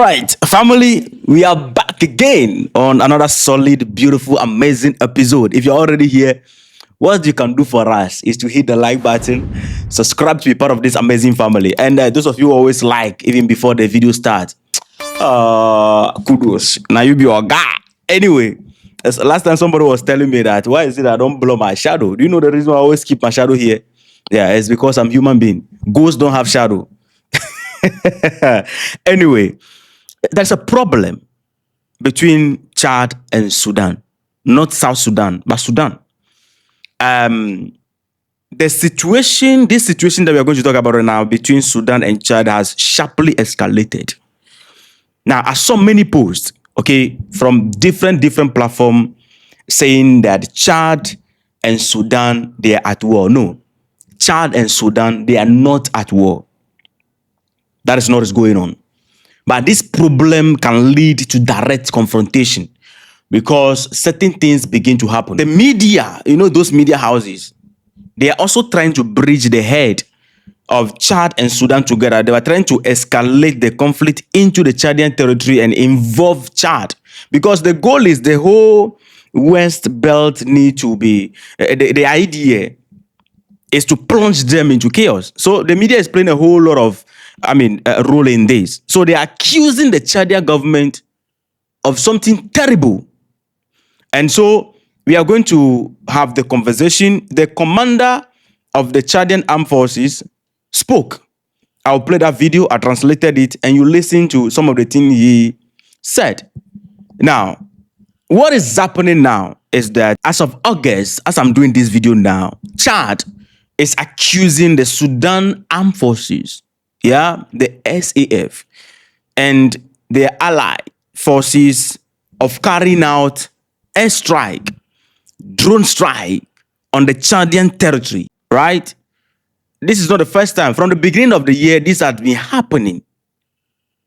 right, family, we are back again on another solid, beautiful, amazing episode. If you're already here, what you can do for us is to hit the like button, subscribe to be part of this amazing family. And those of you who always like even before the video starts, kudos. Now you be your guy. Anyway, last time somebody was telling me that, why is it I don't blow my shadow? Do you know the reason why I always keep my shadow here? Yeah, it's because I'm human being. Ghosts don't have shadow. Anyway, there's a problem between Chad and Sudan, not South Sudan, but Sudan. This situation that we are going to talk about right now between Sudan and Chad has sharply escalated. Now, I saw many posts, okay, from different platforms saying that Chad and Sudan, they are at war. No, Chad and Sudan, they are not at war. That is not what's going on. But this problem can lead to direct confrontation because certain things begin to happen. The media, those media houses, they are also trying to bridge the head of Chad and Sudan together. They were trying to escalate the conflict into the Chadian territory and involve Chad because the goal is the whole West Belt need to be, the idea is to plunge them into chaos. So the media is playing a whole lot of role in this. So they are accusing the Chadian government of something terrible. And so we are going to have the conversation. The commander of the Chadian Armed Forces spoke. I'll play that video. I translated it and you listen to some of the things he said. Now, what is happening now is that as of August, as I'm doing this video now, Chad is accusing the Sudan Armed Forces, the SAF, and their allied forces of carrying out airstrike, drone strike on the Chadian territory, right? This is not the first time. From the beginning of the year, this has been happening.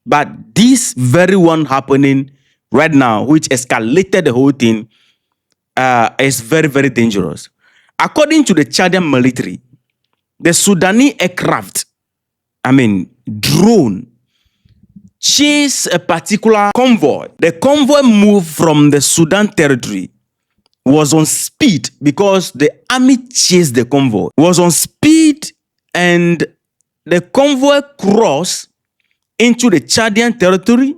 But this very one happening right now, which escalated the whole thing, is very, very dangerous. According to the Chadian military, the Sudanese aircraft, drone, chase a particular convoy. The convoy moved from the Sudan territory, was on speed because the army chased the convoy, was on speed, and the convoy crossed into the Chadian territory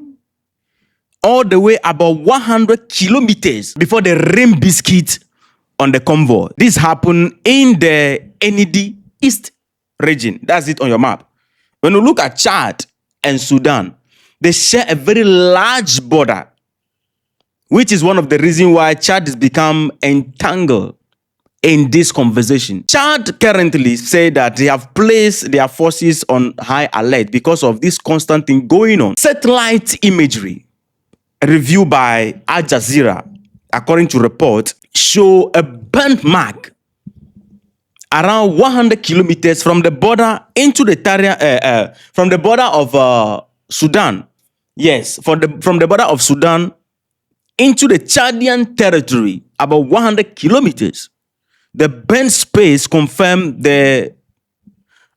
all the way about 100 kilometers before the rain biscuit on the convoy. This happened in the NED East region. That's it on your map. When you look at Chad and Sudan, they share a very large border, which is one of the reasons why Chad has become entangled in this conversation. Chad currently say that they have placed their forces on high alert because of this constant thing going on. Satellite imagery reviewed by Al Jazeera, according to report, show a burnt mark around 100 kilometers from the border into the from the border of Sudan. Yes, from the border of Sudan into the Chadian territory, about 100 kilometers. The burnt space confirmed the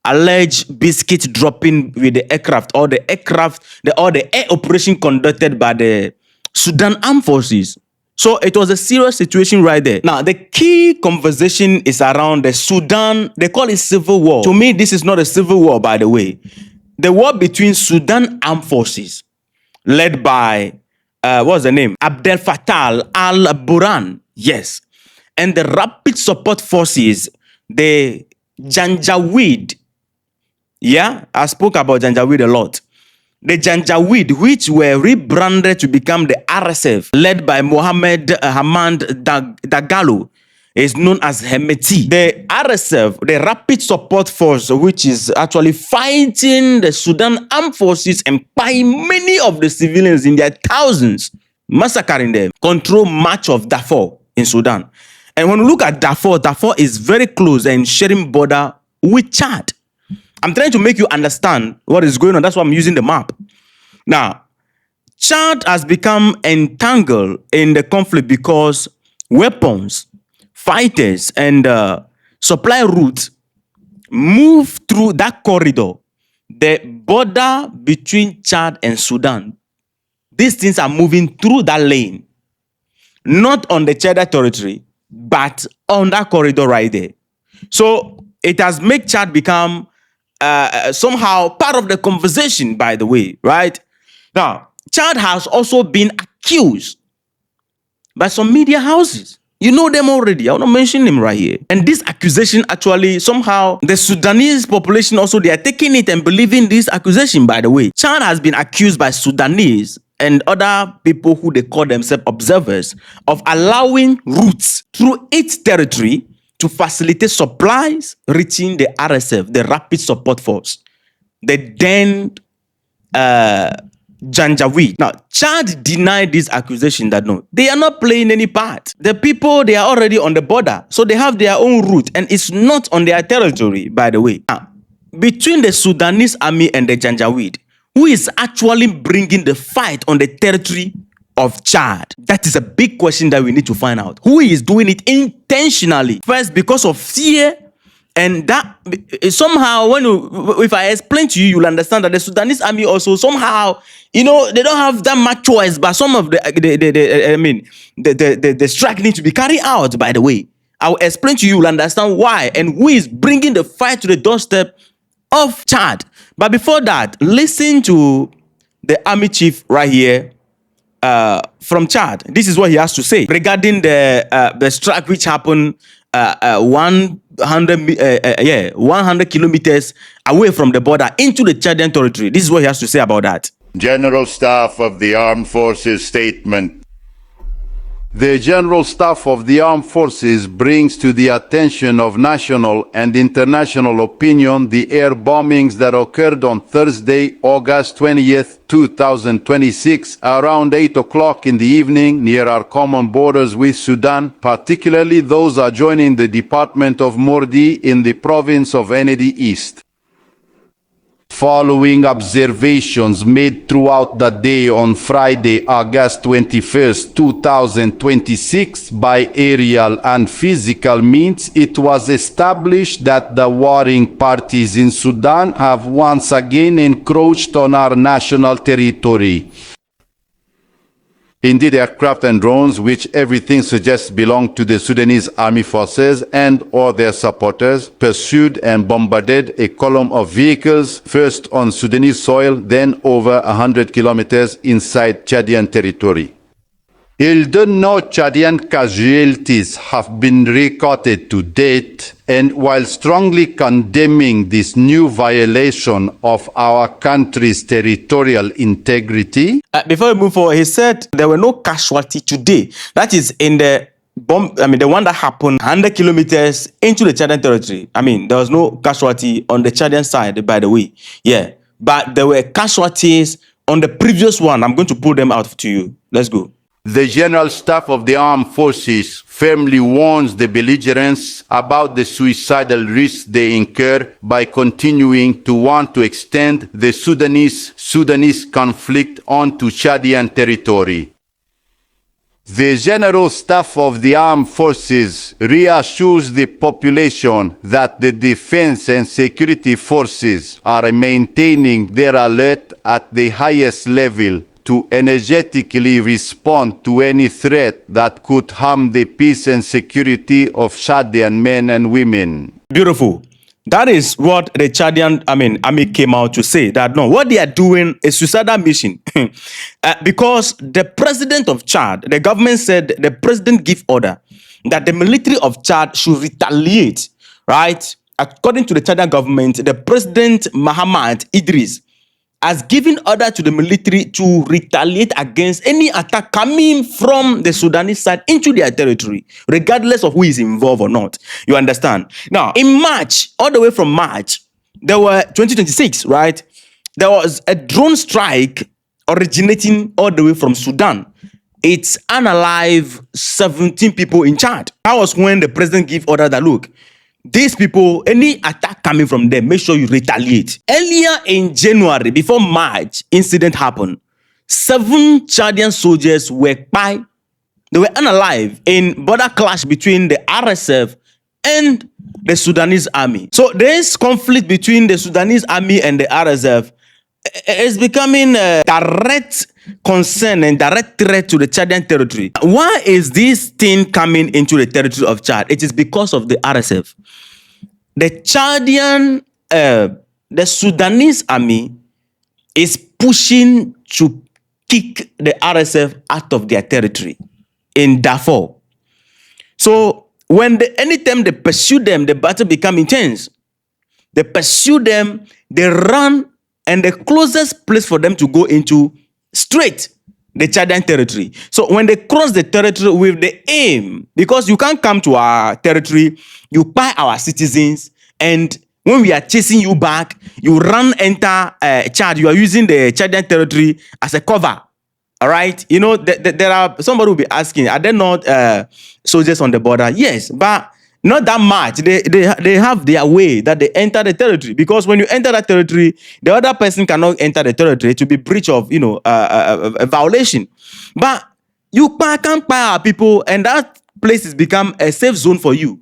alleged biscuit dropping with the aircraft or the air operation conducted by the Sudan Armed Forces. So it was a serious situation right there. Now, the key conversation is around the Sudan. They call it civil war. To me, this is not a civil war, by the way. The war between Sudan Armed Forces, led by, what's the name? Abdel Fattah al-Burhan. Yes. And the Rapid Support Forces, the Janjaweed. Yeah, I spoke about Janjaweed a lot. The Janjaweed, which were rebranded to become the RSF, led by Mohammed Hamad Dagalo, is known as Hemeti. The RSF, the Rapid Support Force, which is actually fighting the Sudan Armed Forces and by many of the civilians in their thousands, massacring them, control much of Darfur in Sudan. And when we look at Darfur, Darfur is very close and sharing border with Chad. I'm trying to make you understand what is going on. That's why I'm using the map. Now, Chad has become entangled in the conflict because weapons, fighters, and supply routes move through that corridor. The border between Chad and Sudan these things are moving through that lane, not on the Chadian territory, but on that corridor right there. So it has made Chad become somehow part of the conversation, by the way, right? Now, Chad has also been accused by some media houses. You know them already. I want to mention them right here. And this accusation actually, somehow, the Sudanese population also, they are taking it and believing this accusation, by the way. Chad has been accused by Sudanese and other people who they call themselves observers of allowing routes through its territory to facilitate supplies reaching the RSF, the Rapid Support Force, the then Janjaweed. Now, Chad denied this accusation that no, they are not playing any part. The people, they are already on the border, so they have their own route, and it's not on their territory, by the way. Now, between the Sudanese army and the Janjaweed, who is actually bringing the fight on the territory of Chad? That is a big question that we need to find out. Who is doing it intentionally? First, because of fear, and that somehow, if I explain to you, you'll understand that the Sudanese army also somehow, they don't have that much choice, but some of the strike needs to be carried out, by the way. I'll explain to you, you'll understand why, and who is bringing the fight to the doorstep of Chad. But before that, listen to the army chief right here from Chad. This is what he has to say regarding the strike which happened 100 kilometers away from the border into the Chadian territory. This is what he has to say about that. General Staff of the Armed Forces statement. The General Staff of the Armed Forces brings to the attention of national and international opinion the air bombings that occurred on Thursday, August 20th, 2026, around 8 o'clock in the evening near our common borders with Sudan, particularly those adjoining the Department of Mordi in the province of Enedi East. Following observations made throughout the day on Friday, August 21st, 2026, by aerial and physical means, it was established that the warring parties in Sudan have once again encroached on our national territory. Indeed, aircraft and drones, which everything suggests belong to the Sudanese Armed Forces and or their supporters, pursued and bombarded a column of vehicles, first on Sudanese soil, then over 100 kilometers inside Chadian territory. Although no Chadian casualties have been recorded to date, and while strongly condemning this new violation of our country's territorial integrity... Before we move forward, he said there were no casualties today. That is in the bomb, the one that happened 100 kilometers into the Chadian territory. There was no casualty on the Chadian side, by the way. Yeah, but there were casualties on the previous one. I'm going to pull them out to you. Let's go. The General Staff of the Armed Forces firmly warns the belligerents about the suicidal risks they incur by continuing to want to extend the Sudanese conflict onto Chadian territory. The General Staff of the Armed Forces reassures the population that the defense and security forces are maintaining their alert at the highest level to energetically respond to any threat that could harm the peace and security of Chadian men and women. Beautiful. That is what the Chadian army came out to say, that no, what they are doing is suicidal mission. Because the president of Chad, the government said the president gave order that the military of Chad should retaliate, right? According to the Chadian government, the president Mahamat Idris has given order to the military to retaliate against any attack coming from the Sudanese side into their territory, regardless of who is involved or not. You understand? Now, in March, all the way from March, there were 2026, right? There was a drone strike originating all the way from Sudan. It's unalive 17 people in Chad. That was when the president gave order that, look, these people, any attack coming from them, make sure you retaliate. Earlier in January, before March, incident happened. 7 Chadian soldiers were killed. They were unalive in border clash between the RSF and the Sudanese army. So there is conflict between the Sudanese army and the RSF It's becoming a direct concern and direct threat to the Chadian territory. Why is this thing coming into the territory of Chad? It is because of the RSF. The Chadian, the Sudanese army is pushing to kick the RSF out of their territory in Darfur. So anytime they pursue them, the battle becomes intense. They pursue them, they run, and the closest place for them to go into straight the Chadian territory. So when they cross the territory with the aim, because you can't come to our territory, you buy our citizens, and when we are chasing you back, you run enter Chad. You are using the Chadian territory as a cover. All right, you know, there are somebody will be asking, are there not soldiers on the border? Yes, but not that much. They have their way that they enter the territory, because when you enter that territory, the other person cannot enter the territory to be breach of, you know, a violation. But you can't buy our people, and that place has become a safe zone for you.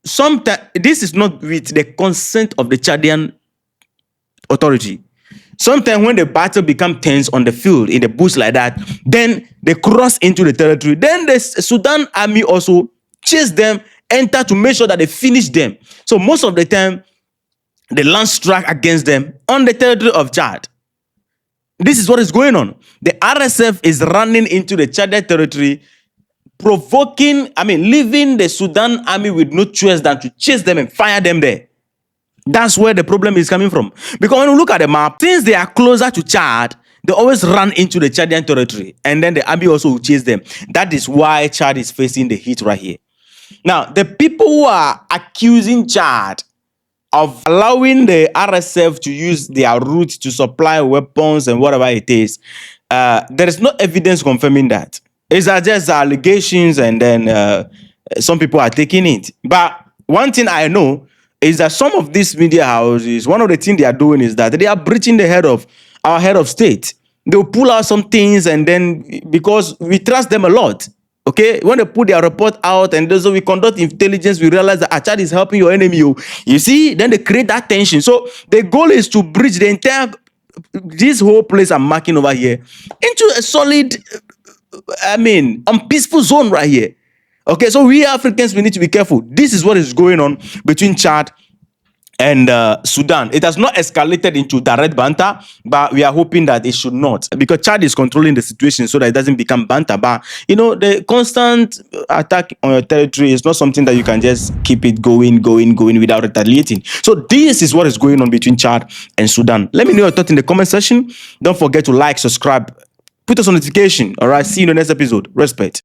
Sometimes this is not with the consent of the Chadian authority. Sometimes when the battle becomes tense on the field, in the bush like that, then they cross into the territory. Then the Sudan army also chase them, enter to make sure that they finish them. So most of the time, the land strike against them on the territory of Chad. This is what is going on. The RSF is running into the Chadian territory, leaving the Sudan army with no choice than to chase them and fire them there. That's where the problem is coming from. Because when you look at the map, since they are closer to Chad, they always run into the Chadian territory, and then the army also will chase them. That is why Chad is facing the heat right here. Now, the people who are accusing Chad of allowing the RSF to use their route to supply weapons and whatever it is, there is no evidence confirming that. It's just allegations, and then some people are taking it. But one thing I know is that some of these media houses, one of the things they are doing is that they are breaching the head of our head of state. They'll pull out some things, and then because we trust them a lot, okay, when they put their report out and those we conduct intelligence, we realize that Chad is helping your enemy. You see, then they create that tension. So the goal is to bridge the entire, this whole place I'm marking over here, into a solid, unpeaceful zone right here. Okay, so we Africans, we need to be careful. This is what is going on between Chad and Sudan. It has not escalated into direct banter, but we are hoping that it should not, because Chad is controlling the situation so that it doesn't become banter. But, you know, the constant attack on your territory is not something that you can just keep it going without retaliating. So this is what is going on between Chad and Sudan. Let me know your thoughts in the comment section. Don't forget to like, subscribe, put us on notification. All right, see you in the next episode. Respect.